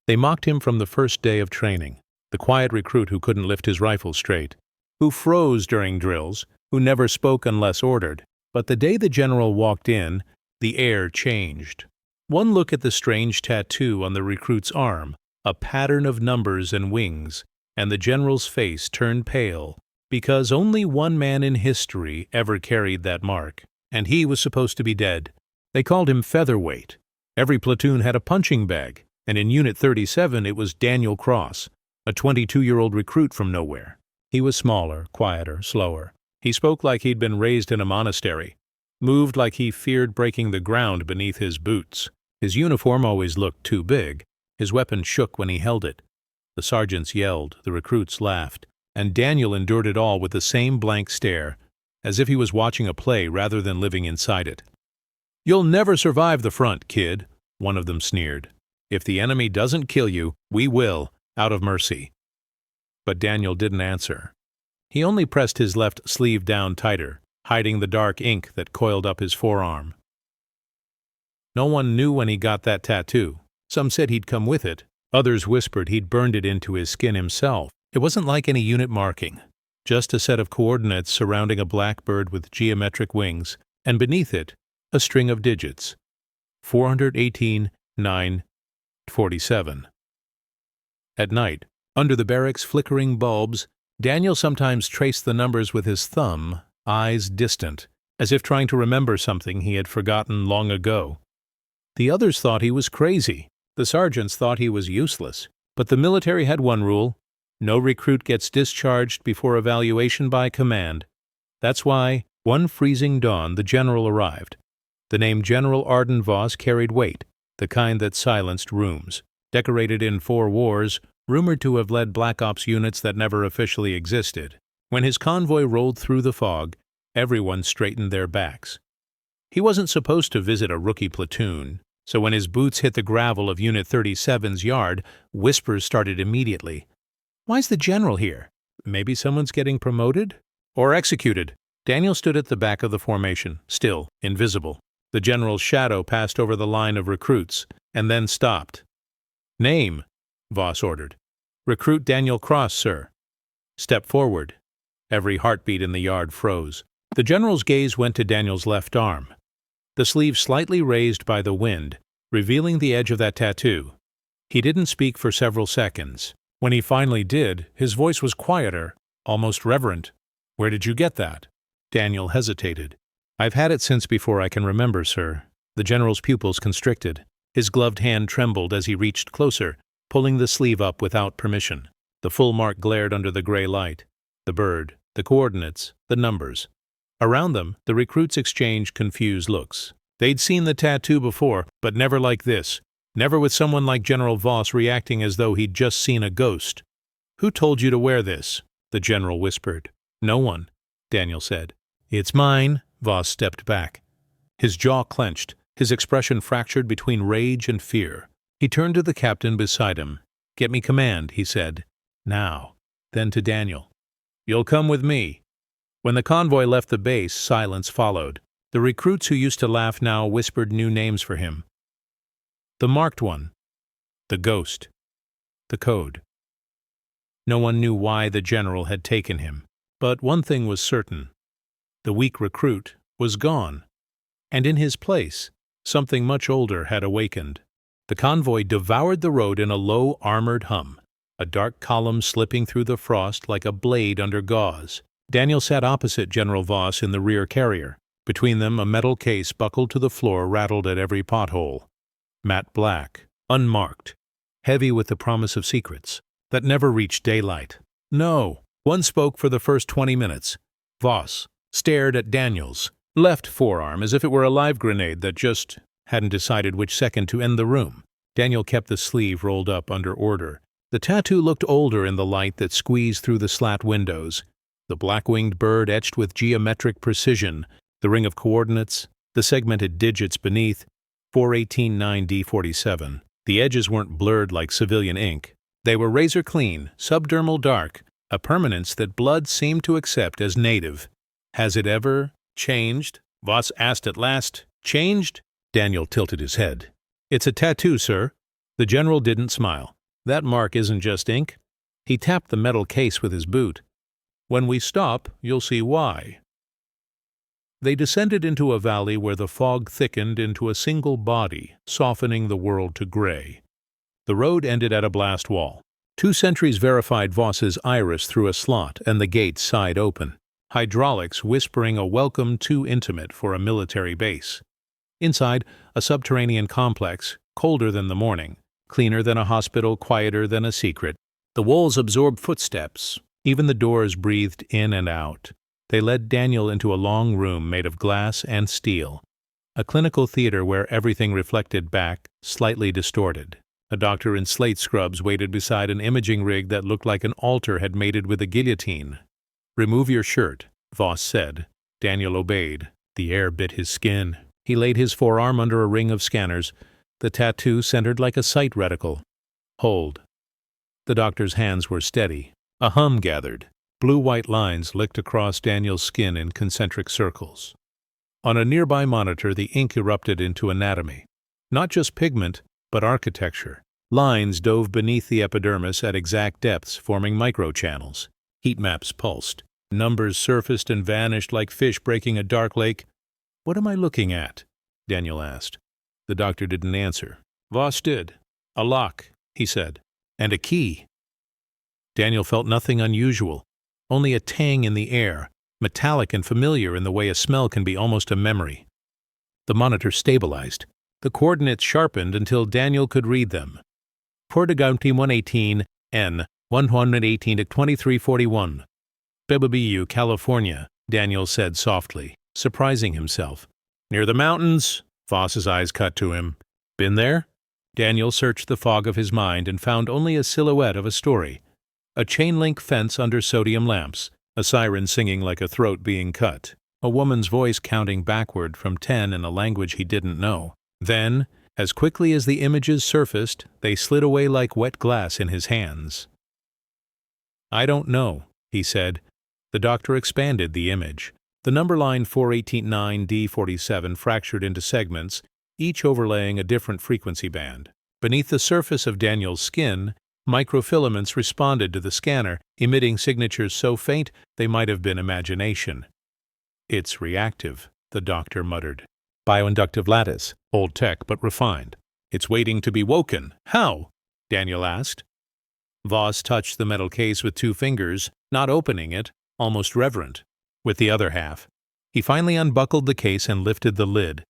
They mocked him from the first day of training, the quiet recruit who couldn't lift his rifle straight, who froze during drills, who never spoke unless ordered. But the day the general walked in, the air changed. One look at the strange tattoo on the recruit's arm, a pattern of numbers and wings, and the general's face turned pale, because only one man in history ever carried that mark, and he was supposed to be dead. They called him Featherweight. Every platoon had a punching bag, and in Unit 37 it was Daniel Cross, a 22-year-old recruit from nowhere. He was smaller, quieter, slower. He spoke like he'd been raised in a monastery, moved like he feared breaking the ground beneath his boots. His uniform always looked too big. His weapon shook when he held it. The sergeants yelled, the recruits laughed, and Daniel endured it all with the same blank stare, as if he was watching a play rather than living inside it. "You'll never survive the front, kid," one of them sneered. "If the enemy doesn't kill you, we will, out of mercy." But Daniel didn't answer. He only pressed his left sleeve down tighter, hiding the dark ink that coiled up his forearm. No one knew when he got that tattoo. Some said he'd come with it. Others whispered he'd burned it into his skin himself. It wasn't like any unit marking, just a set of coordinates surrounding a black bird with geometric wings, and beneath it, a string of digits. 418, 9, 47. At night, under the barracks' flickering bulbs, Daniel sometimes traced the numbers with his thumb, eyes distant, as if trying to remember something he had forgotten long ago. The others thought he was crazy. The sergeants thought he was useless. But the military had one rule: no recruit gets discharged before evaluation by command. That's why, one freezing dawn, the general arrived. The name General Arden Voss carried weight, the kind that silenced rooms. Decorated in 4 wars, rumored to have led Black Ops units that never officially existed. When his convoy rolled through the fog, everyone straightened their backs. He wasn't supposed to visit a rookie platoon, so when his boots hit the gravel of Unit 37's yard, whispers started immediately. "Why's the general here? Maybe someone's getting promoted? Or executed?" Daniel stood at the back of the formation, still, invisible. The general's shadow passed over the line of recruits, and then stopped. "Name," Voss ordered. "Recruit Daniel Cross, sir." "Step forward." Every heartbeat in the yard froze. The general's gaze went to Daniel's left arm, the sleeve slightly raised by the wind, revealing the edge of that tattoo. He didn't speak for several seconds. When he finally did, his voice was quieter, almost reverent. "Where did you get that?" Daniel hesitated. "I've had it since before I can remember, sir." The general's pupils constricted. His gloved hand trembled as he reached closer, pulling the sleeve up without permission. The full mark glared under the gray light. The bird, the coordinates, the numbers. Around them, the recruits exchanged confused looks. They'd seen the tattoo before, but never like this. Never with someone like General Voss reacting as though he'd just seen a ghost. "Who told you to wear this?" the general whispered. "No one," Daniel said. "It's mine." Voss stepped back. His jaw clenched, his expression fractured between rage and fear. He turned to the captain beside him. "Get me command," he said. "Now." Then to Daniel. "You'll come with me." When the convoy left the base, silence followed. The recruits who used to laugh now whispered new names for him. The marked one. The ghost. The code. No one knew why the general had taken him, but one thing was certain. The weak recruit was gone, and in his place, something much older had awakened. The convoy devoured the road in a low, armored hum, a dark column slipping through the frost like a blade under gauze. Daniel sat opposite General Voss in the rear carrier. Between them, a metal case buckled to the floor rattled at every pothole. Matte black, unmarked, heavy with the promise of secrets that never reached daylight. "No." One spoke for the first 20 minutes. Voss stared at Daniel's left forearm as if it were a live grenade that just hadn't decided which second to end the room. Daniel kept the sleeve rolled up under order. The tattoo looked older in the light that squeezed through the slat windows. The black-winged bird etched with geometric precision, the ring of coordinates, the segmented digits beneath, 418-9D47. The edges weren't blurred like civilian ink. They were razor-clean, subdermal dark, a permanence that blood seemed to accept as native. "Has it ever changed?" Voss asked at last. "Changed?" Daniel tilted his head. "It's a tattoo, sir." The The general didn't smile. That mark isn't just ink. He tapped the metal case with his boot. When we stop, you'll see why. They descended into a valley where the fog thickened into a single body, softening the world to gray. The road ended at a blast wall. 2 sentries verified Voss's iris through a slot, and the gate sighed open, hydraulics whispering a welcome too intimate for a military base. Inside, a subterranean complex, colder than the morning, cleaner than a hospital, quieter than a secret. The walls absorbed footsteps. Even the doors breathed in and out. They led Daniel into a long room made of glass and steel, a clinical theater where everything reflected back, slightly distorted. A doctor in slate scrubs waited beside an imaging rig that looked like an altar had mated with a guillotine. "Remove your shirt," Voss said. Daniel obeyed. The air bit his skin. He laid his forearm under a ring of scanners, the tattoo centered like a sight reticle. "Hold." The doctor's hands were steady. A hum gathered. Blue-white lines licked across Daniel's skin in concentric circles. On a nearby monitor, the ink erupted into anatomy. Not just pigment, but architecture. Lines dove beneath the epidermis at exact depths, forming microchannels. Heat maps pulsed. Numbers surfaced and vanished like fish breaking a dark lake. "What am I looking at?" Daniel asked. The doctor didn't answer. Voss did. "A lock," he said. "And a key." Daniel felt nothing unusual. Only a tang in the air, metallic and familiar in the way a smell can be almost a memory. The monitor stabilized. The coordinates sharpened until Daniel could read them. Portacounty 118, N, 118 to 2341. Bebebu, California, Daniel said softly, surprising himself. "Near the mountains?" Voss's eyes cut to him. "Been there?" Daniel searched the fog of his mind and found only a silhouette of a story. A chain-link fence under sodium lamps, a siren singing like a throat being cut, a woman's voice counting backward from 10 in a language he didn't know. Then, as quickly as the images surfaced, they slid away like wet glass in his hands. "I don't know," he said. The doctor expanded the image. The number line 489D47 fractured into segments, each overlaying a different frequency band. Beneath the surface of Daniel's skin, microfilaments responded to the scanner, emitting signatures so faint they might have been imagination. "It's reactive," the doctor muttered. "Bioinductive lattice, old tech but refined. It's waiting to be woken." "How?" Daniel asked. Voss touched the metal case with 2 fingers, not opening it, almost reverent. With the other half. He finally unbuckled the case and lifted the lid.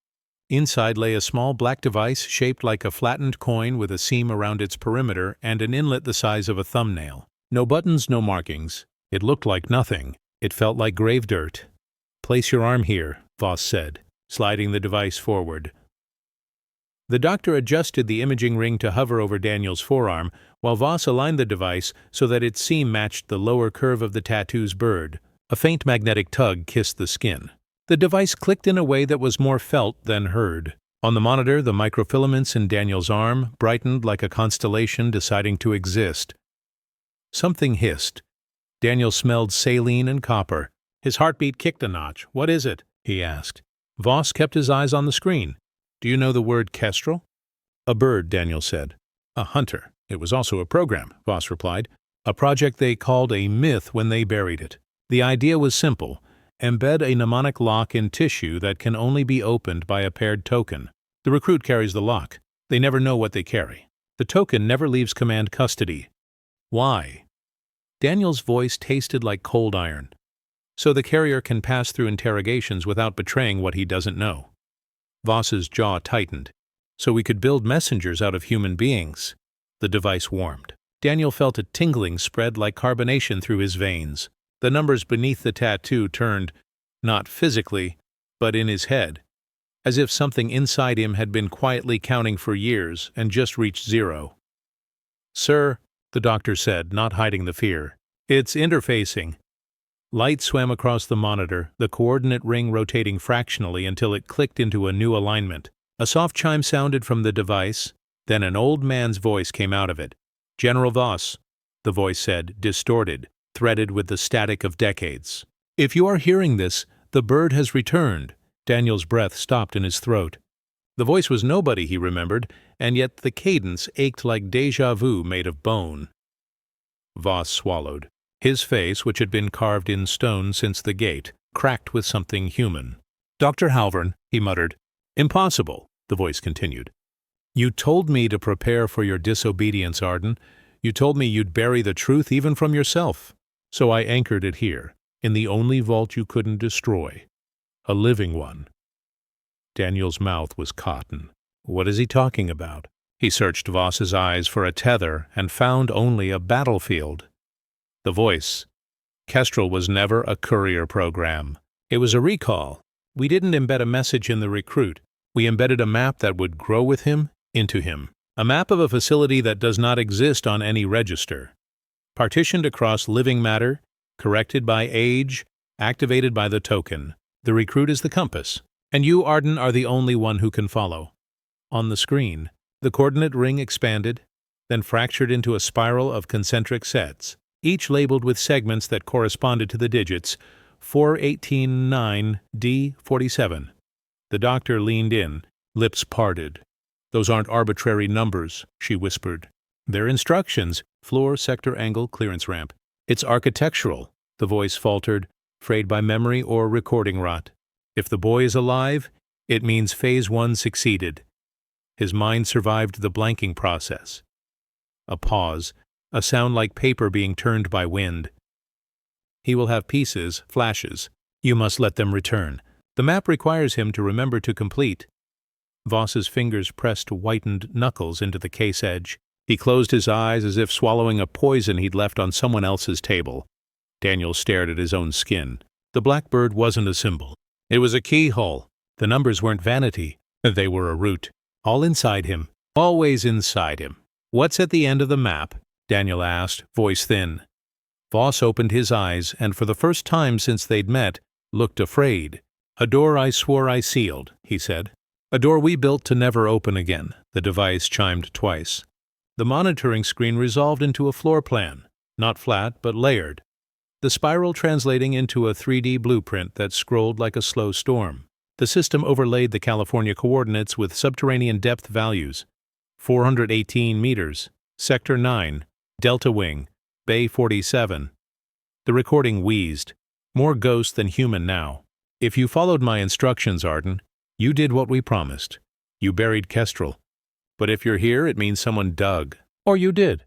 Inside lay a small black device shaped like a flattened coin with a seam around its perimeter and an inlet the size of a thumbnail. No buttons, no markings. It looked like nothing. It felt like grave dirt. "Place your arm here," Voss said, sliding the device forward. The doctor adjusted the imaging ring to hover over Daniel's forearm, while Voss aligned the device so that its seam matched the lower curve of the tattoo's bird. A faint magnetic tug kissed the skin. The device clicked in a way that was more felt than heard. On the monitor, the microfilaments in Daniel's arm brightened like a constellation deciding to exist. Something hissed. Daniel smelled saline and copper. His heartbeat kicked a notch. "What is it?" he asked. Voss kept his eyes on the screen. "Do you know the word kestrel?" "A bird," Daniel said. "A hunter. It was also a program," Voss replied. "A project they called a myth when they buried it. The idea was simple. Embed a mnemonic lock in tissue that can only be opened by a paired token. The recruit carries the lock. They never know what they carry. The token never leaves command custody." "Why?" Daniel's voice tasted like cold iron. "So the carrier can pass through interrogations without betraying what he doesn't know." Voss's jaw tightened. "So we could build messengers out of human beings." The device warmed. Daniel felt a tingling spread like carbonation through his veins. The numbers beneath the tattoo turned, not physically, but in his head, as if something inside him had been quietly counting for years and just reached 0. "Sir," the doctor said, not hiding the fear, "it's interfacing." Light swam across the monitor, the coordinate ring rotating fractionally until it clicked into a new alignment. A soft chime sounded from the device, then an old man's voice came out of it. "General Voss," the voice said, distorted, threaded with the static of decades. "If you are hearing this, the bird has returned." Daniel's breath stopped in his throat. The voice was nobody, he remembered, and yet the cadence ached like déjà vu made of bone. Voss swallowed. His face, which had been carved in stone since the gate, cracked with something human. "Dr. Halvern," he muttered. "Impossible," the voice continued. "You told me to prepare for your disobedience, Arden. You told me you'd bury the truth even from yourself. So I anchored it here, in the only vault you couldn't destroy. A living one." Daniel's mouth was cotton. What is he talking about? He searched Voss's eyes for a tether and found only a battlefield. The voice. Kestrel was never a courier program. It was a recall. We didn't embed a message in the recruit. We embedded a map that would grow with him, into him. A map of a facility that does not exist on any register. Partitioned across living matter, corrected by age, activated by the token. The recruit is the compass. And you, Arden, are the only one who can follow. On the screen, the coordinate ring expanded, then fractured into a spiral of concentric sets, each labeled with segments that corresponded to the digits 4189D47. The doctor leaned in, lips parted. "Those aren't arbitrary numbers," she whispered. "They're instructions, floor, sector, angle, clearance ramp. It's architectural," the voice faltered, frayed by memory or recording rot. "If the boy is alive, it means Phase 1 succeeded. His mind survived the blanking process." A pause, a sound like paper being turned by wind. "He will have pieces, flashes. You must let them return. The map requires him to remember to complete." Voss's fingers pressed whitened knuckles into the case edge. He closed his eyes as if swallowing a poison he'd left on someone else's table. Daniel stared at his own skin. The blackbird wasn't a symbol. It was a keyhole. The numbers weren't vanity. They were a root. All inside him. Always inside him. "What's at the end of the map?" Daniel asked, voice thin. Voss opened his eyes and, for the first time since they'd met, looked afraid. "A door I swore I sealed," he said. "A door we built to never open again," the device chimed twice. The monitoring screen resolved into a floor plan, not flat but layered, the spiral translating into a 3D blueprint that scrolled like a slow storm. The system overlaid the California coordinates with subterranean depth values. 418 meters, Sector 9, Delta Wing, Bay 47. The recording wheezed. More ghost than human now. "If you followed my instructions, Arden, you did what we promised. You buried Kestrel. But if you're here, it means someone dug. Or you did."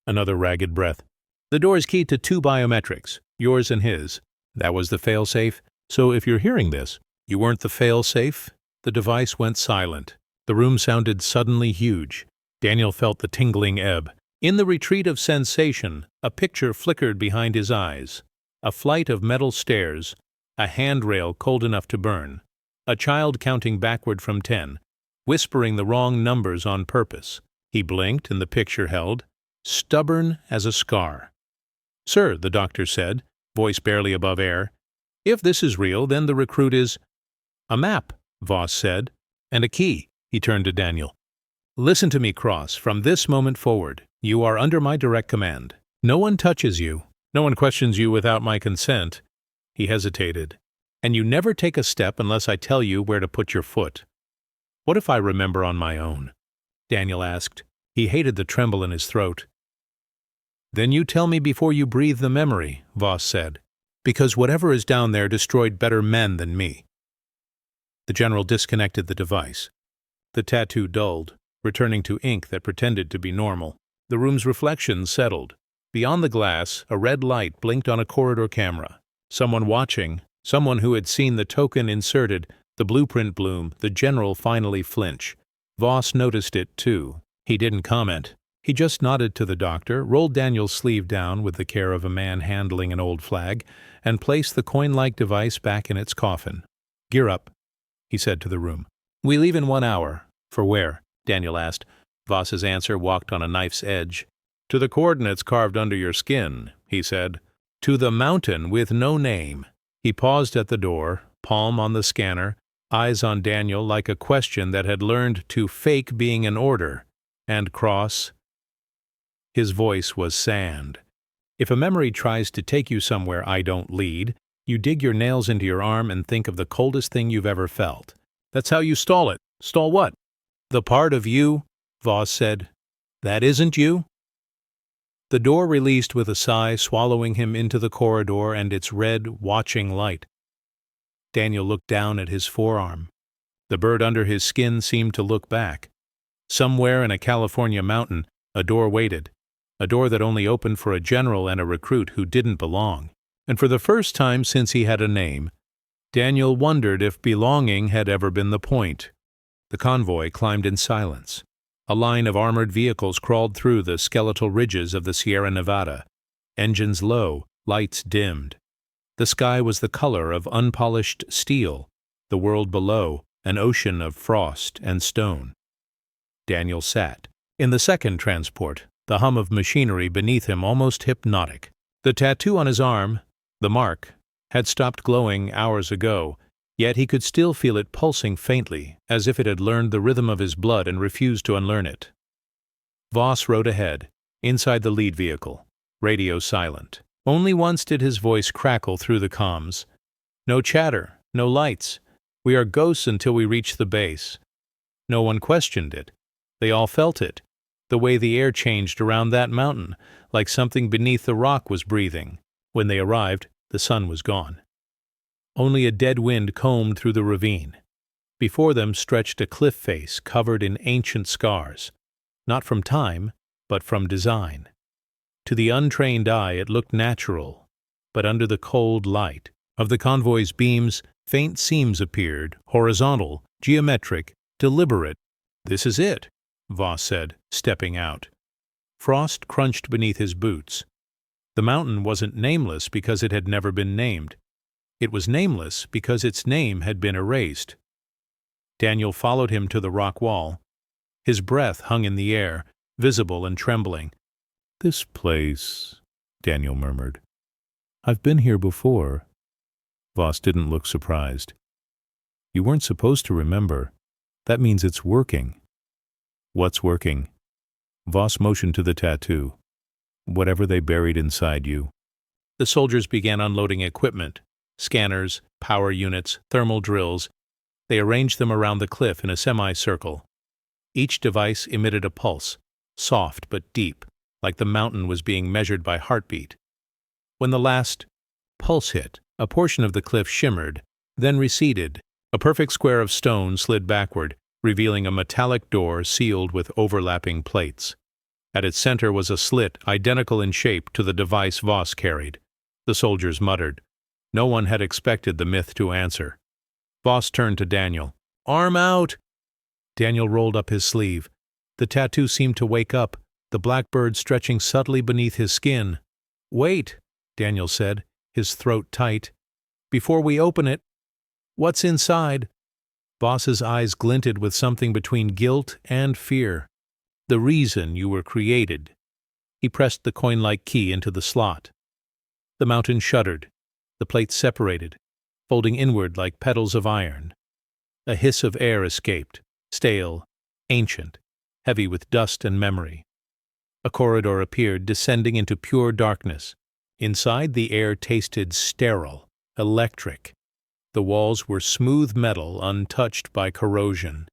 Another ragged breath. "The door's keyed to 2 biometrics, yours and his. That was the failsafe. So if you're hearing this, you weren't the failsafe." The device went silent. The room sounded suddenly huge. Daniel felt the tingling ebb. In the retreat of sensation, a picture flickered behind his eyes. A flight of metal stairs, a handrail cold enough to burn, a child counting backward from 10, whispering the wrong numbers on purpose. He blinked and the picture held, stubborn as a scar. "Sir," the doctor said, voice barely above air, "if this is real, then the recruit is—" "A map," Voss said, "and a key." He turned to Daniel. "Listen to me, Cross. From this moment forward, you are under my direct command. No one touches you. No one questions you without my consent." He hesitated. "And you never take a step unless I tell you where to put your foot." "What if I remember on my own?" Daniel asked. He hated the tremble in his throat. "Then you tell me before you breathe the memory," Voss said, "because whatever is down there destroyed better men than me." The general disconnected the device. The tattoo dulled, returning to ink that pretended to be normal. The room's reflection settled. Beyond the glass, a red light blinked on a corridor camera. Someone watching, someone who had seen the token inserted, the blueprint bloom, the general finally flinch. Voss noticed it, too. He didn't comment. He just nodded to the doctor, rolled Daniel's sleeve down with the care of a man handling an old flag, and placed the coin-like device back in its coffin. "Gear up," he said to the room. "We leave in 1 hour." "For where?" Daniel asked. Voss's answer walked on a knife's edge. "To the coordinates carved under your skin," he said. "To the mountain with no name." He paused at the door, palm on the scanner, eyes on Daniel like a question that had learned to fake being an order. "And Cross?" His voice was sand. If a memory tries to take you somewhere I don't lead, you dig your nails into your arm and think of the coldest thing you've ever felt. That's how you stall it. Stall what? The part of you Voss said. "That isn't you?" The door released with a sigh, swallowing him into the corridor and its red, watching light. Daniel looked down at his forearm. The bird under his skin seemed to look back. Somewhere in a California mountain, a door waited, a door that only opened for a general and a recruit who didn't belong. And for the first time since he had a name, Daniel wondered if belonging had ever been the point. The convoy climbed in silence. A line of armored vehicles crawled through the skeletal ridges of the Sierra Nevada. Engines low, lights dimmed. The sky was the color of unpolished steel, the world below, an ocean of frost and stone. Daniel sat. In the second transport, the hum of machinery beneath him almost hypnotic. The tattoo on his arm, the mark, had stopped glowing hours ago, yet he could still feel it pulsing faintly, as if it had learned the rhythm of his blood and refused to unlearn it. Voss rode ahead, inside the lead vehicle, radio silent. Only once did his voice crackle through the comms. "No chatter, no lights. We are ghosts until we reach the base." No one questioned it. They all felt it, the way the air changed around that mountain, like something beneath the rock was breathing. When they arrived, the sun was gone. Only a dead wind combed through the ravine. Before them stretched a cliff face covered in ancient scars, not from time, but from design. To the untrained eye it looked natural, but under the cold light of the convoy's beams, faint seams appeared, horizontal, geometric, deliberate. "This is it," Voss said, stepping out. Frost crunched beneath his boots. The mountain wasn't nameless because it had never been named. It was nameless because its name had been erased. Daniel followed him to the rock wall. His breath hung in the air, visible and trembling. "This place," Daniel murmured. "I've been here before." Voss didn't look surprised. "You weren't supposed to remember. That means it's working." "What's working?" Voss motioned to the tattoo. "Whatever they buried inside you." The soldiers began unloading equipment. Scanners, power units, thermal drills. They arranged them around the cliff in a semicircle. Each device emitted a pulse, soft but deep, like the mountain was being measured by heartbeat. When the last pulse hit, a portion of the cliff shimmered, then receded. A perfect square of stone slid backward, revealing a metallic door sealed with overlapping plates. At its center was a slit identical in shape to the device Voss carried. The soldiers muttered. No one had expected the myth to answer. Voss turned to Daniel. "Arm out!" Daniel rolled up his sleeve. The tattoo seemed to wake up, the black bird stretching subtly beneath his skin. "Wait," Daniel said, his throat tight. "Before we open it, what's inside?" Voss's eyes glinted with something between guilt and fear. "The reason you were created." He pressed the coin-like key into the slot. The mountain shuddered. The plates separated, folding inward like petals of iron. A hiss of air escaped, stale, ancient, heavy with dust and memory. A corridor appeared, descending into pure darkness. Inside, the air tasted sterile, electric. The walls were smooth metal, untouched by corrosion.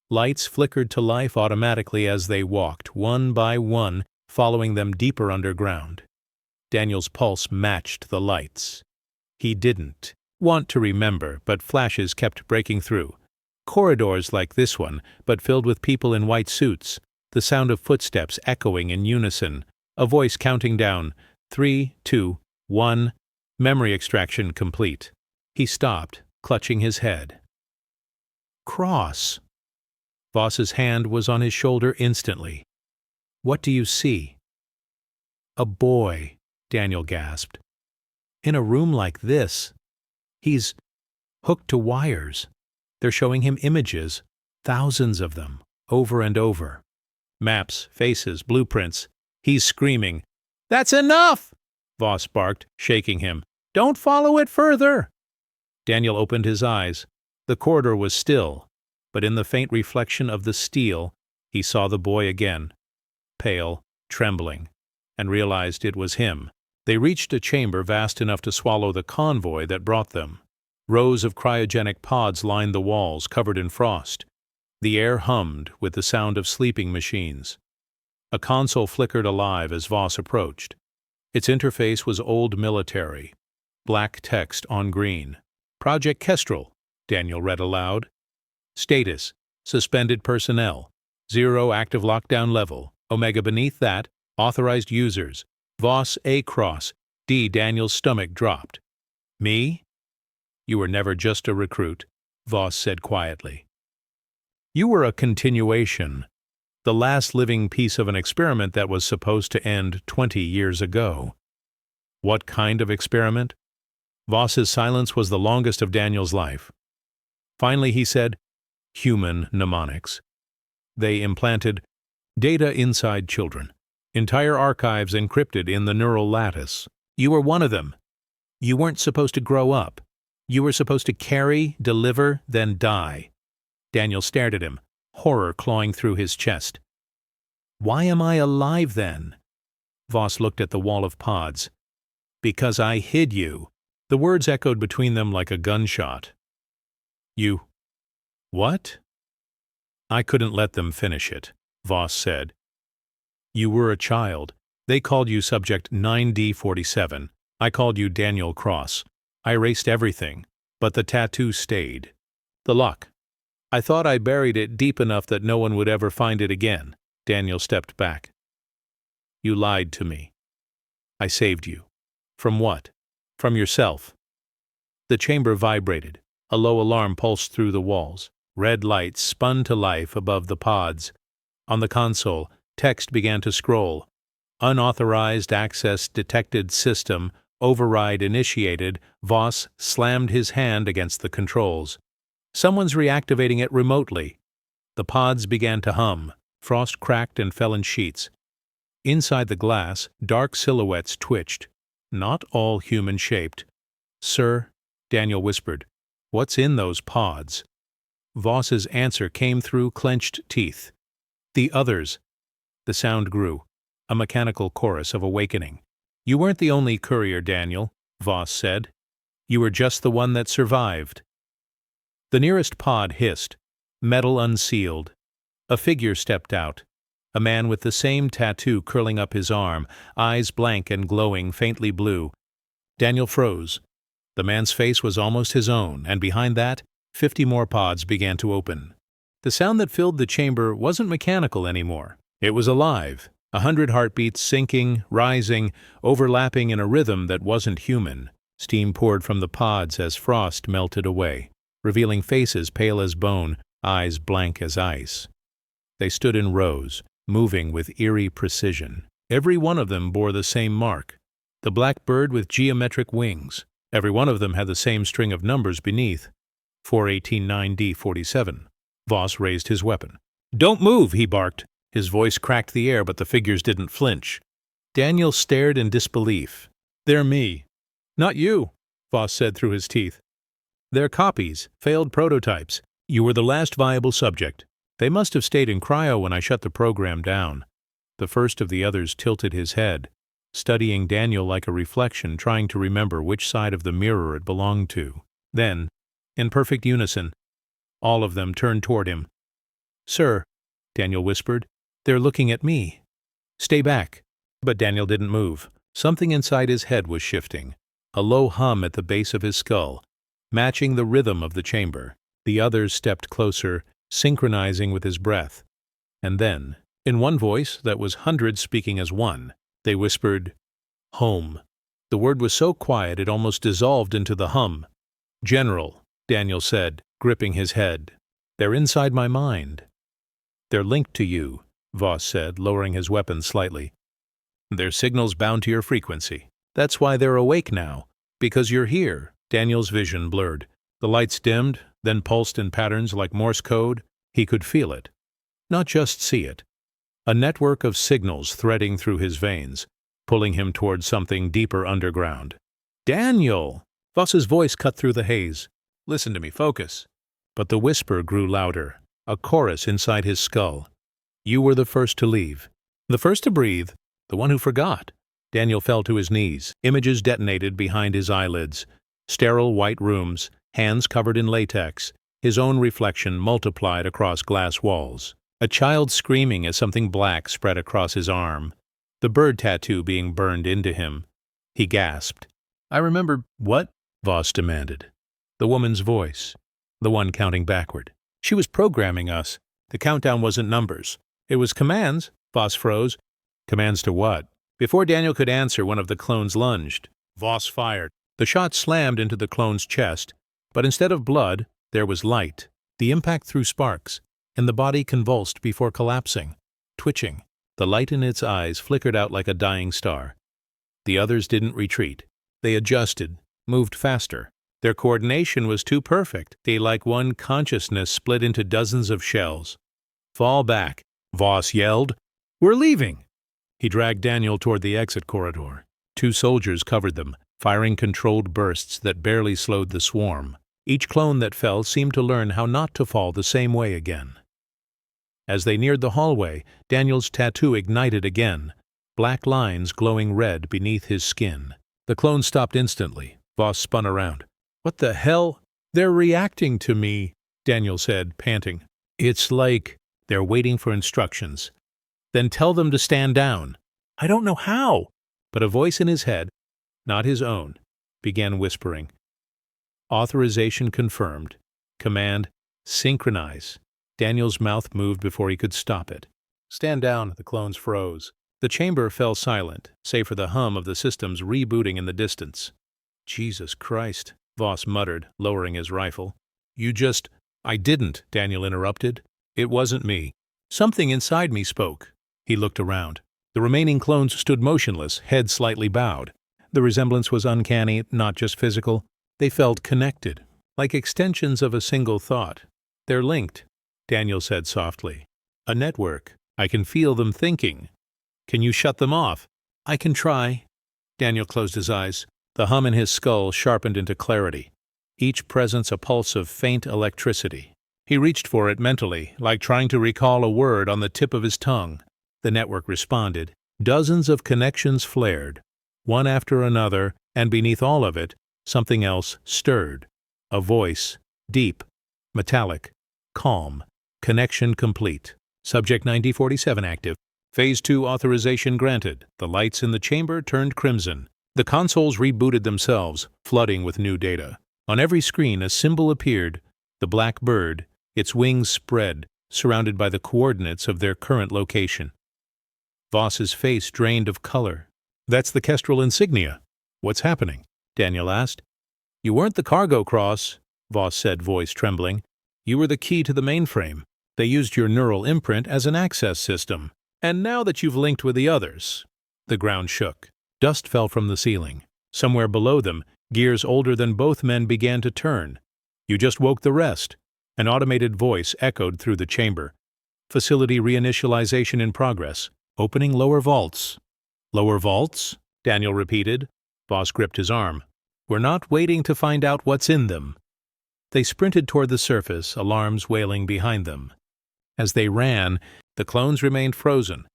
Lights flickered to life automatically as they walked, one by one, following them deeper underground. Daniel's pulse matched the lights. He didn't want to remember, but flashes kept breaking through. Corridors like this one, but filled with people in white suits, the sound of footsteps echoing in unison, a voice counting down, 3, 2, 1, memory extraction complete. He stopped, clutching his head. "Cross." Voss's hand was on his shoulder instantly. "What do you see?" "A boy," Daniel gasped. "In a room like this. He's hooked to wires. They're showing him images, thousands of them, over and over. Maps, faces, blueprints. He's screaming. "That's enough!" Voss barked, shaking him. "Don't follow it further!" Daniel opened his eyes. The corridor was still, but in the faint reflection of the steel, he saw the boy again, pale, trembling, and realized it was him. They reached a chamber vast enough to swallow the convoy that brought them. Rows of cryogenic pods lined the walls, covered in frost. The air hummed with the sound of sleeping machines. A console flickered alive as Voss approached. Its interface was old military. Black text on green. Project Kestrel, Daniel read aloud. Status: suspended personnel. 0 active lockdown level. Omega beneath that, authorized users. Voss A. Cross. D. Daniel's stomach dropped. Me? You were never just a recruit, Voss said quietly. You were a continuation, the last living piece of an experiment that was supposed to end 20 years ago. What kind of experiment? Voss's silence was the longest of Daniel's life. Finally he said, human mnemonics. They implanted data inside children, entire archives encrypted in the neural lattice. You were one of them. You weren't supposed to grow up. You were supposed to carry, deliver, then die. Daniel stared at him, horror clawing through his chest. Why am I alive then? Voss looked at the wall of pods. Because I hid you. The words echoed between them like a gunshot. You. What? I couldn't let them finish it, Voss said. You were a child. They called you Subject 9D47. I called you Daniel Cross. I erased everything, but the tattoo stayed. The luck. I thought I buried it deep enough that no one would ever find it again. Daniel stepped back. You lied to me. I saved you. From what? From yourself. The chamber vibrated. A low alarm pulsed through the walls. Red lights spun to life above the pods. On the console, text began to scroll. Unauthorized access detected system, override initiated. Voss slammed his hand against the controls. Someone's reactivating it remotely. The pods began to hum. Frost cracked and fell in sheets. Inside the glass, dark silhouettes twitched. Not all human-shaped. Sir, Daniel whispered, what's in those pods? Voss's answer came through clenched teeth. The others. The sound grew, a mechanical chorus of awakening. You weren't the only courier, Daniel, Voss said. You were just the one that survived. The nearest pod hissed, metal unsealed. A figure stepped out, a man with the same tattoo curling up his arm, eyes blank and glowing faintly blue. Daniel froze. The man's face was almost his own, and behind that, 50 more pods began to open. The sound that filled the chamber wasn't mechanical anymore. It was alive, 100 heartbeats sinking, rising, overlapping in a rhythm that wasn't human. Steam poured from the pods as frost melted away, revealing faces pale as bone, eyes blank as ice. They stood in rows, moving with eerie precision. Every one of them bore the same mark, the black bird with geometric wings. Every one of them had the same string of numbers beneath, 4189D47. Voss raised his weapon. Don't move, he barked. His voice cracked the air, but the figures didn't flinch. Daniel stared in disbelief. They're me. Not you, Voss said through his teeth. They're copies, failed prototypes. You were the last viable subject. They must have stayed in cryo when I shut the program down. The first of the others tilted his head, studying Daniel like a reflection, trying to remember which side of the mirror it belonged to. Then, in perfect unison, all of them turned toward him. Sir, Daniel whispered, they're looking at me. Stay back. But Daniel didn't move. Something inside his head was shifting, a low hum at the base of his skull, matching the rhythm of the chamber. The others stepped closer, synchronizing with his breath. And then, in one voice that was hundreds speaking as one, they whispered, home. The word was so quiet it almost dissolved into the hum. General, Daniel said, gripping his head. They're inside my mind. They're linked to you, Voss said, lowering his weapon slightly. Their signals bound to your frequency. That's why they're awake now, because you're here. Daniel's vision blurred. The lights dimmed, then pulsed in patterns like Morse code. He could feel it, not just see it. A network of signals threading through his veins, pulling him toward something deeper underground. Daniel! Voss's voice cut through the haze. Listen to me, focus. But the whisper grew louder, a chorus inside his skull. You were the first to leave. The first to breathe, the one who forgot. Daniel fell to his knees. Images detonated behind his eyelids. Sterile white rooms, hands covered in latex, his own reflection multiplied across glass walls. A child screaming as something black spread across his arm, the bird tattoo being burned into him. He gasped. "I remember—" "What?" Voss demanded. The woman's voice, the one counting backward. "She was programming us. The countdown wasn't numbers. It was commands." Voss froze. "Commands to what?" Before Daniel could answer, one of the clones lunged. Voss fired. The shot slammed into the clone's chest, but instead of blood, there was light. The impact threw sparks, and the body convulsed before collapsing, twitching. The light in its eyes flickered out like a dying star. The others didn't retreat. They adjusted, moved faster. Their coordination was too perfect. They, like one consciousness, split into dozens of shells. "Fall back," Voss yelled. "We're leaving." He dragged Daniel toward the exit corridor. 2 soldiers covered them, firing controlled bursts that barely slowed the swarm. Each clone that fell seemed to learn how not to fall the same way again. As they neared the hallway, Daniel's tattoo ignited again, black lines glowing red beneath his skin. The clone stopped instantly. Voss spun around. "What the hell?" "They're reacting to me," Daniel said, panting. "It's like they're waiting for instructions." "Then tell them to stand down." "I don't know how." But a voice in his head, not his own, began whispering. Authorization confirmed. Command, synchronize. Daniel's mouth moved before he could stop it. "Stand down," the clones froze. The chamber fell silent, save for the hum of the systems rebooting in the distance. "Jesus Christ," Voss muttered, lowering his rifle. "I didn't," Daniel interrupted. "It wasn't me. Something inside me spoke." He looked around. The remaining clones stood motionless, heads slightly bowed. The resemblance was uncanny, not just physical. They felt connected, like extensions of a single thought. "They're linked," Daniel said softly. "A network. I can feel them thinking. Can you shut them off?" "I can try." Daniel closed his eyes. The hum in his skull sharpened into clarity, each presence a pulse of faint electricity. He reached for it mentally, like trying to recall a word on the tip of his tongue. The network responded. Dozens of connections flared, one after another, and beneath all of it, something else stirred. A voice, deep, metallic, calm. Connection complete. Subject 9047 active. Phase 2 authorization granted. The lights in the chamber turned crimson. The consoles rebooted themselves, flooding with new data. On every screen a symbol appeared, the black bird, its wings spread, surrounded by the coordinates of their current location. Voss's face drained of color. "That's the Kestrel insignia. What's happening?" Daniel asked. "You weren't the cargo cross," Voss said, voice trembling. "You were the key to the mainframe. They used your neural imprint as an access system. And now that you've linked with the others..." The ground shook. Dust fell from the ceiling. Somewhere below them, gears older than both men began to turn. "You just woke the rest." An automated voice echoed through the chamber. "Facility reinitialization in progress. Opening lower vaults." "Lower vaults?" Daniel repeated. Voss gripped his arm. "We're not waiting to find out what's in them." They sprinted toward the surface, alarms wailing behind them. As they ran, the clones remained frozen,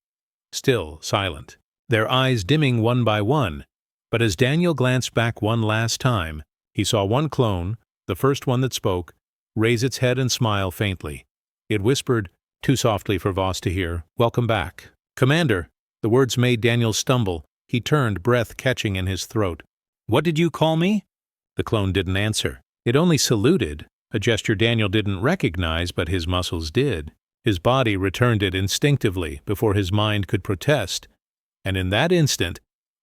still silent, their eyes dimming one by one. But as Daniel glanced back one last time, he saw one clone, the first one that spoke, raise its head and smile faintly. It whispered, too softly for Voss to hear, "Welcome back." "Commander." The words made Daniel stumble. He turned, breath catching in his throat. "What did you call me?" The clone didn't answer. It only saluted, a gesture Daniel didn't recognize, but his muscles did. His body returned it instinctively before his mind could protest, and in that instant,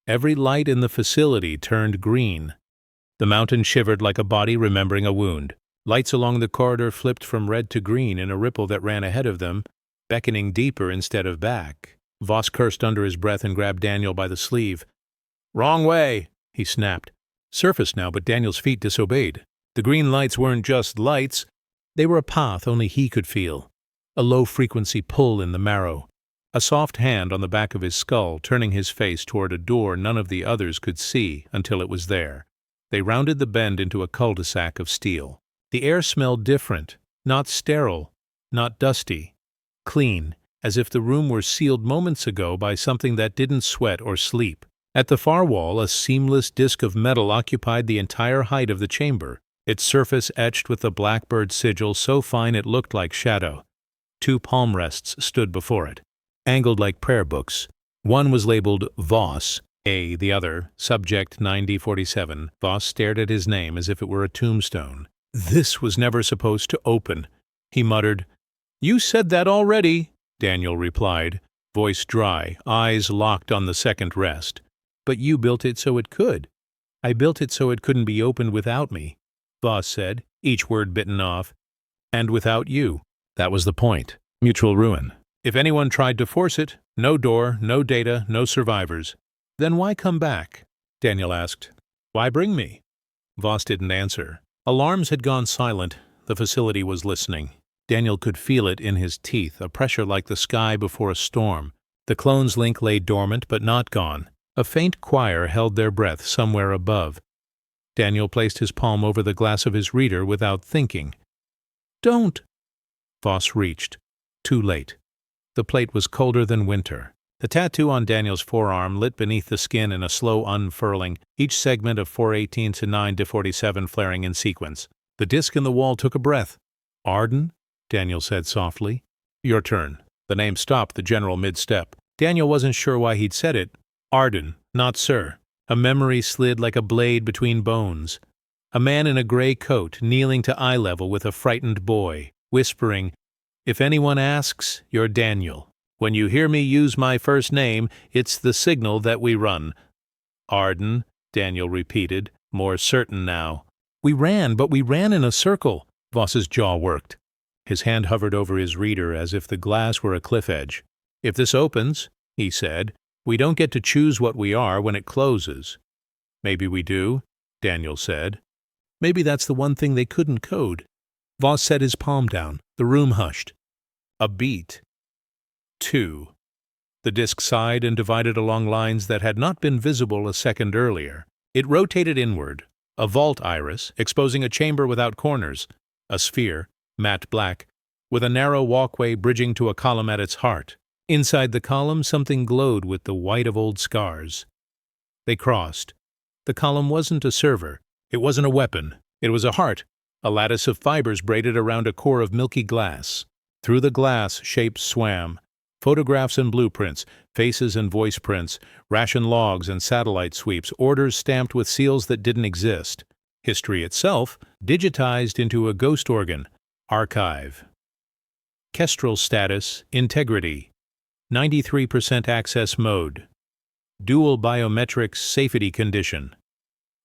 every light in the facility turned green. The mountain shivered like a body remembering a wound. Lights along the corridor flipped from red to green in a ripple that ran ahead of them, beckoning deeper instead of back. Voss cursed under his breath and grabbed Daniel by the sleeve. "Wrong way," he snapped. Surface now, but Daniel's feet disobeyed. The green lights weren't just lights. They were a path only he could feel. A low-frequency pull in the marrow. A soft hand on the back of his skull, turning his face toward a door none of the others could see until it was there. They rounded the bend into a cul-de-sac of steel. The air smelled different, not sterile, not dusty. Clean, as if the room were sealed moments ago by something that didn't sweat or sleep. At the far wall, a seamless disk of metal occupied the entire height of the chamber. its surface etched with the blackbird sigil so fine it looked like shadow. 2 palm rests stood before it, angled like prayer books. One was labeled Voss, A, the other, Subject 9047. Voss stared at his name as if it were a tombstone. "This was never supposed to open," he muttered. "You said that already," Daniel replied, voice dry, eyes locked on the second rest. "But you built it so it could." "I built it so it couldn't be opened without me," Voss said, each word bitten off. "And without you. That was the point. Mutual ruin. If anyone tried to force it, no door, no data, no survivors." "Then why come back?" Daniel asked. "Why bring me?" Voss didn't answer. Alarms had gone silent. The facility was listening. Daniel could feel it in his teeth, a pressure like the sky before a storm. The clone's link lay dormant but not gone. A faint choir held their breath somewhere above. Daniel placed his palm over the glass of his reader without thinking. "Don't!" Voss reached. Too late. The plate was colder than winter. The tattoo on Daniel's forearm lit beneath the skin in a slow unfurling, each segment of 418 to 9 to 47 flaring in sequence. The disc in the wall took a breath. "Arden?" Daniel said softly. "Your turn." The name stopped the general mid-step. Daniel wasn't sure why he'd said it. "Arden, not sir." A memory slid like a blade between bones. A man in a gray coat, kneeling to eye level with a frightened boy, whispering, "If anyone asks, you're Daniel. When you hear me use my first name, it's the signal that we run." "Arden," Daniel repeated, more certain now. We ran in a circle." Voss's jaw worked. His hand hovered over his reader as if the glass were a cliff edge. "If this opens," he said, "we don't get to choose what we are when it closes." "Maybe we do," Daniel said. "Maybe that's the one thing they couldn't code." Voss set his palm down. The room hushed. A beat. 2. The disc sighed and divided along lines that had not been visible a second earlier. It rotated inward, a vault iris, exposing a chamber without corners, a sphere, matte black, with a narrow walkway bridging to a column at its heart. Inside the column, something glowed with the white of old scars. They crossed. The column wasn't a server. It wasn't a weapon. It was a heart, a lattice of fibers braided around a core of milky glass. Through the glass, shapes swam. Photographs and blueprints, faces and voice prints, ration logs and satellite sweeps, orders stamped with seals that didn't exist. History itself, digitized into a ghost organ. Archive. Kestrel status, integrity. 93% access mode. Dual biometrics safety condition.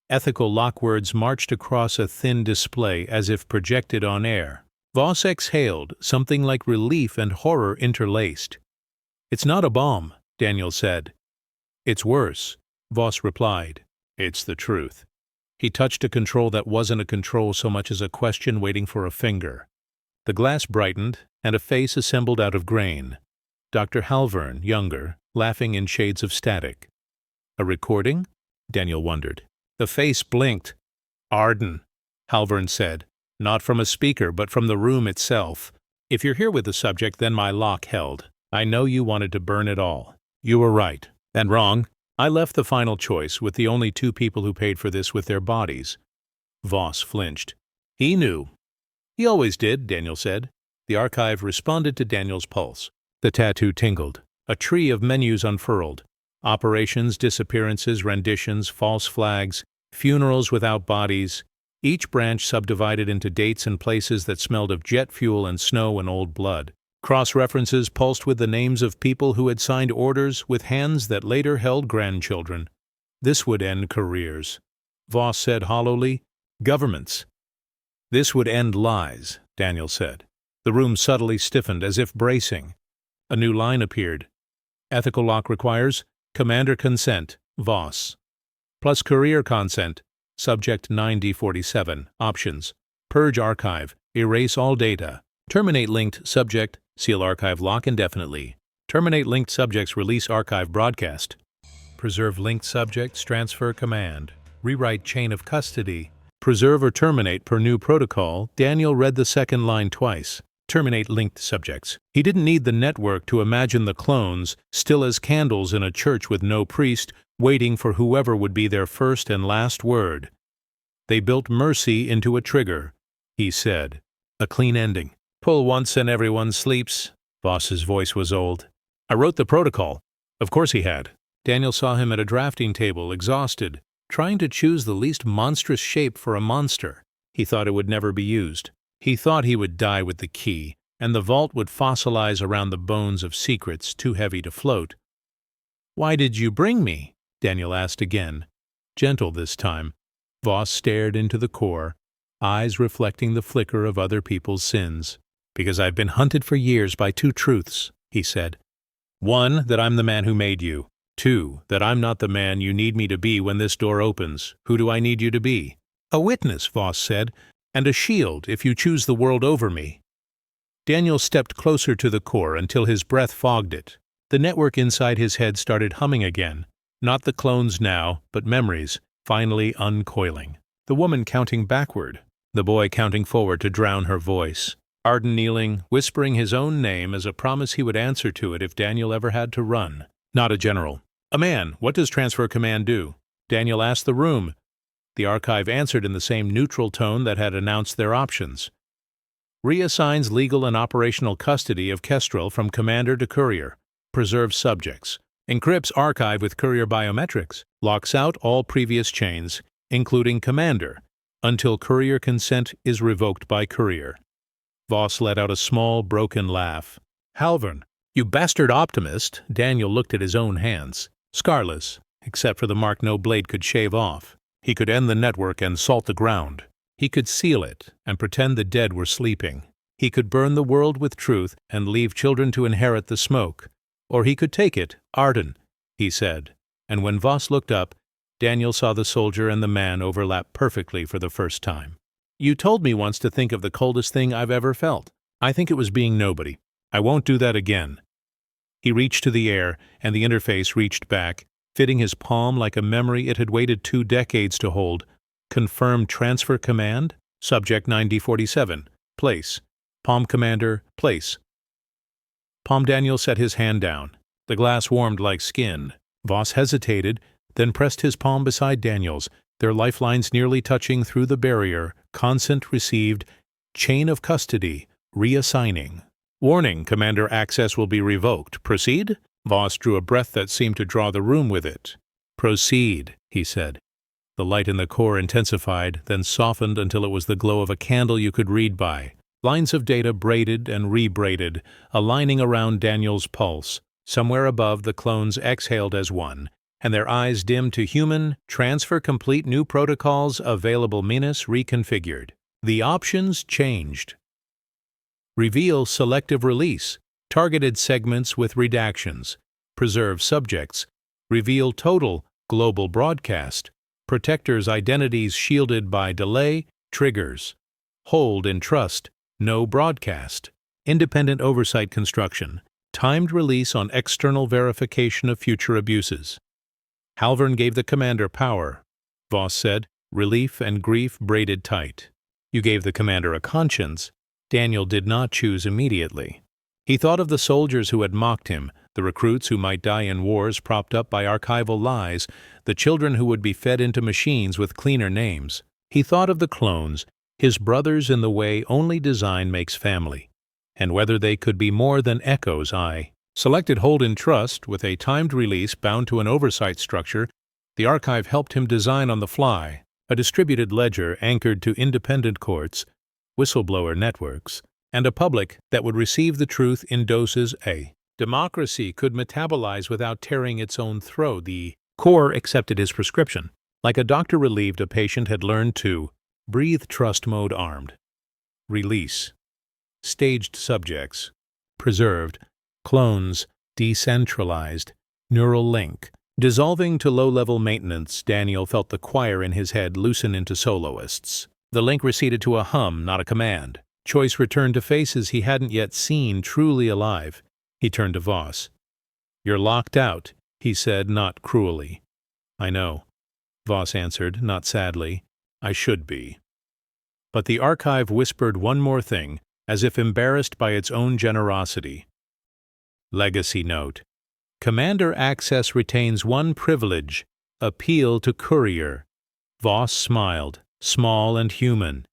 Ethical lockwords marched across a thin display as if projected on air. Voss exhaled, something like relief and horror interlaced. "It's not a bomb," Daniel said. "It's worse," Voss replied. "It's the truth." He touched a control that wasn't a control so much as a question waiting for a finger. The glass brightened, and a face assembled out of grain. Dr. Halvern, younger, laughing in shades of static. "A recording?" Daniel wondered. The face blinked. "Arden," Halvern said. "Not from a speaker, but from the room itself. If you're here with the subject, then my lock held. I know you wanted to burn it all. You were right. And wrong. I left the final choice with the only 2 people who paid for this with their bodies." Voss flinched. He knew. "He always did," Daniel said. The archive responded to Daniel's pulse. The tattoo tingled. A tree of menus unfurled. Operations, disappearances, renditions, false flags, funerals without bodies, each branch subdivided into dates and places that smelled of jet fuel and snow and old blood. Cross-references pulsed with the names of people who had signed orders with hands that later held grandchildren. This would end careers. Voss said hollowly, "Governments." "This would end lies," Daniel said. The room subtly stiffened as if bracing. A new line appeared. "Ethical lock requires commander consent, Voss. Plus career consent, Subject 9047. Options: purge archive, erase all data, terminate linked subject, seal archive lock indefinitely, terminate linked subjects, release archive broadcast, preserve linked subjects, transfer command, rewrite chain of custody, preserve or terminate per new protocol." Daniel read the second line twice. Terminate linked subjects. He didn't need the network to imagine the clones, still as candles in a church with no priest, waiting for whoever would be their first and last word. They built mercy into a trigger, he said. A clean ending. Pull once and everyone sleeps. Voss's voice was old. I wrote the protocol. Of course he had. Daniel saw him at a drafting table, exhausted, trying to choose the least monstrous shape for a monster. He thought it would never be used. He thought he would die with the key, and the vault would fossilize around the bones of secrets too heavy to float. Why did you bring me? Daniel asked again, gentle this time. Voss stared into the core, eyes reflecting the flicker of other people's sins. Because I've been hunted for years by two truths, he said. One, that I'm the man who made you. Two, that I'm not the man you need me to be when this door opens. Who do I need you to be? A witness, Voss said, and a shield if you choose the world over me. Daniel stepped closer to the core until his breath fogged it. The network inside his head started humming again. Not the clones now, but memories, finally uncoiling. The woman counting backward, the boy counting forward to drown her voice. Arden kneeling, whispering his own name as a promise he would answer to it if Daniel ever had to run. Not a general. A man. What does transfer command do? Daniel asked the room. The archive answered in the same neutral tone that had announced their options. Reassigns legal and operational custody of Kestrel from commander to courier. Preserves subjects. Encrypts archive with courier biometrics. Locks out all previous chains, including commander, until courier consent is revoked by courier. Voss let out a small, broken laugh. Halvern, you bastard optimist. Daniel looked at his own hands. Scarless, except for the mark no blade could shave off. He could end the network and salt the ground. He could seal it and pretend the dead were sleeping. He could burn the world with truth and leave children to inherit the smoke. Or he could take it, Arden, he said. And when Voss looked up, Daniel saw the soldier and the man overlap perfectly for the first time. You told me once to think of the coldest thing I've ever felt. I think it was being nobody. I won't do that again. He reached to the air, and the interface reached back, fitting his palm like a memory it had waited 2 decades to hold. Confirm transfer command? Subject 9D47. Place. Palm commander, place. Palm Daniel set his hand down. The glass warmed like skin. Voss hesitated, then pressed his palm beside Daniel's, their lifelines nearly touching through the barrier. Consent received. Chain of custody. Reassigning. Warning, commander access will be revoked. Proceed? Voss drew a breath that seemed to draw the room with it. Proceed, he said. The light in the core intensified, then softened until it was the glow of a candle you could read by. Lines of data braided and rebraided, aligning around Daniel's pulse. Somewhere above, the clones exhaled as one, and their eyes dimmed to human, transfer complete new protocols available Minas reconfigured. The options changed. Reveal selective release, targeted segments with redactions, preserve subjects, reveal total global broadcast, protectors' identities shielded by delay, triggers, hold in trust, no broadcast, independent oversight construction, timed release on external verification of future abuses. Halvern gave the commander power. Voss said, relief and grief braided tight. You gave the commander a conscience. Daniel did not choose immediately. He thought of the soldiers who had mocked him, the recruits who might die in wars propped up by archival lies, the children who would be fed into machines with cleaner names. He thought of the clones, his brothers in the way only design makes family, and whether they could be more than echoes. Selected hold in trust with a timed release bound to an oversight structure. The archive helped him design on the fly, a distributed ledger anchored to independent courts, whistleblower networks, and a public that would receive the truth in doses. A democracy could metabolize without tearing its own throat. The core accepted his prescription, like a doctor relieved a patient had learned to breathe. Trust mode armed. Release. Staged subjects. Preserved. Clones. Decentralized. Neural link. Dissolving to low-level maintenance, Daniel felt the choir in his head loosen into soloists. The link receded to a hum, not a command. Choice returned to faces he hadn't yet seen truly alive. He turned to Voss. You're locked out, he said, not cruelly. I know, Voss answered, not sadly. I should be. But the archive whispered one more thing, as if embarrassed by its own generosity. Legacy note. Commander access retains one privilege, appeal to courier. Voss smiled. small and human.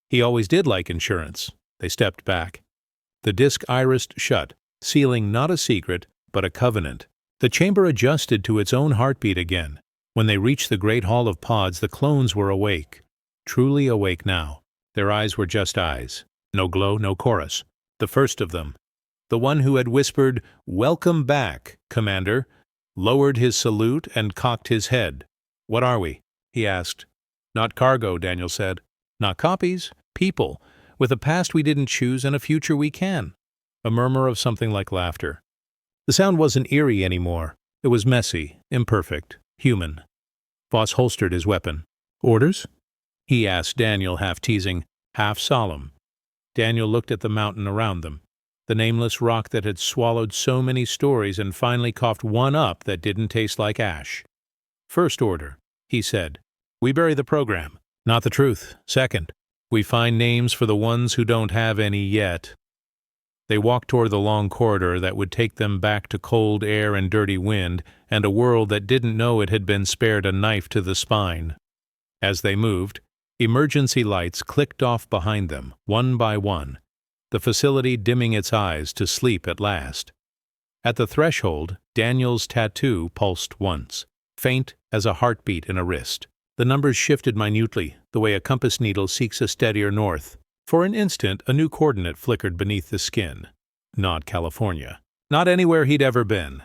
He always did like insurance. They stepped back. The disc irised shut, sealing not a secret, but a covenant. The chamber adjusted to its own heartbeat again. When they reached the great hall of pods, the clones were awake. Truly awake now. Their eyes were just eyes. No glow, no chorus. The first of them, the one who had whispered, "Welcome back, Commander," lowered his salute and cocked his head. "What are we?" he asked. "Not cargo," Daniel said. "Not copies. People, with a past we didn't choose and a future we can." A murmur of something like laughter. The sound wasn't eerie anymore. It was messy, imperfect, human. Voss holstered his weapon. "Orders?" he asked Daniel, half teasing, half solemn. Daniel looked at the mountain around them, the nameless rock that had swallowed so many stories and finally coughed one up that didn't taste like ash. "First order," he said. "We bury the program, not the truth. Second, we find names for the ones who don't have any yet." They walked toward the long corridor that would take them back to cold air and dirty wind and a world that didn't know it had been spared a knife to the spine. As they moved, emergency lights clicked off behind them, one by one, the facility dimming its eyes to sleep at last. At the threshold, Daniel's tattoo pulsed once, faint as a heartbeat in a wrist. The numbers shifted minutely, the way a compass needle seeks a steadier north. For an instant, a new coordinate flickered beneath the skin. Not California. Not anywhere he'd ever been.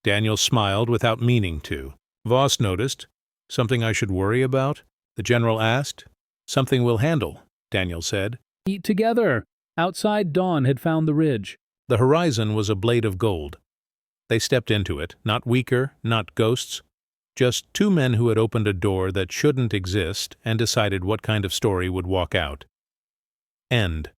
Daniel smiled without meaning to. "Voss noticed. Something I should worry about?" the general asked. "Something we'll handle," Daniel said. Eat together. Outside, dawn had found the ridge. The horizon was a blade of gold. They stepped into it, not weaker, not ghosts, just two men who had opened a door that shouldn't exist and decided what kind of story would walk out. End.